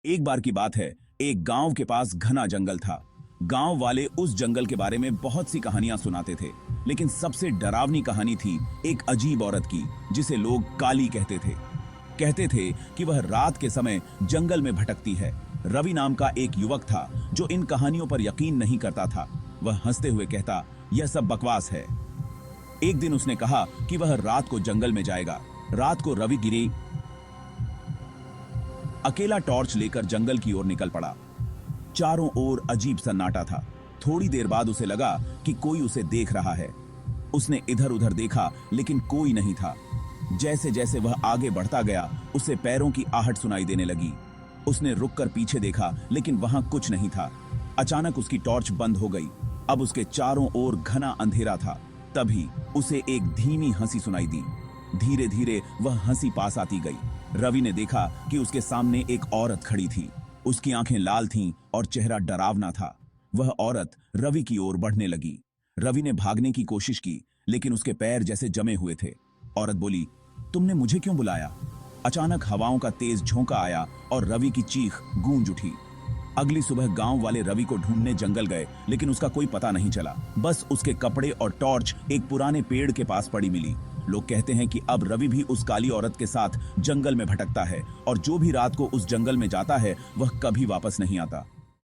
एक बार की बात है, एक गांव के पास घना जंगल था। गांव वाले उस जंगल के बारे में बहुत सी कहानियां सुनाते थे, लेकिन सबसे डरावनी कहानी थी एक अजीब औरत की, जिसे लोग काली कहते थे। कहते थे कि वह रात के समय जंगल में भटकती है। रवि नाम का एक युवक था जो इन कहानियों पर यकीन नहीं करता था। वह हंसते हुए कहता, यह सब बकवास है। एक दिन उसने कहा कि वह रात को जंगल में जाएगा। रात को रवि गिरी अकेला टॉर्च लेकर जंगल की ओर निकल पड़ा। चारों ओर अजीब सन्नाटा था। थोड़ी देर बाद उसे लगा कि कोई उसे देख रहा है। उसने इधर उधर देखा, लेकिन कोई नहीं था। जैसे जैसे वह आगे बढ़ता गया, उसे पैरों की आहट सुनाई देने लगी। उसने रुककर पीछे देखा, लेकिन वहां कुछ नहीं था। अचानक उसकी टॉर्च बंद हो गई। अब उसके चारों ओर घना अंधेरा था। तभी उसे एक धीमी हंसी सुनाई दी। धीरे धीरे वह हंसी पास आती गई। रवि ने देखा कि उसके सामने एक औरत खड़ी थी। उसकी आंखें लाल थीं और चेहरा डरावना था। वह औरत रवि की ओर बढ़ने लगी। रवि ने भागने की कोशिश की, लेकिन उसके पैर जैसे जमे हुए थे। औरत बोली, तुमने मुझे क्यों बुलाया? अचानक हवाओं का तेज झोंका आया और रवि की चीख गूंज उठी। अगली सुबह गांव वाले रवि को ढूंढने जंगल गए, लेकिन उसका कोई पता नहीं चला। बस उसके कपड़े और टॉर्च एक पुराने पेड़ के पास पड़ी मिली। लोग कहते हैं कि अब रवि भी उस काली औरत के साथ जंगल में भटकता है, और जो भी रात को उस जंगल में जाता है वह कभी वापस नहीं आता।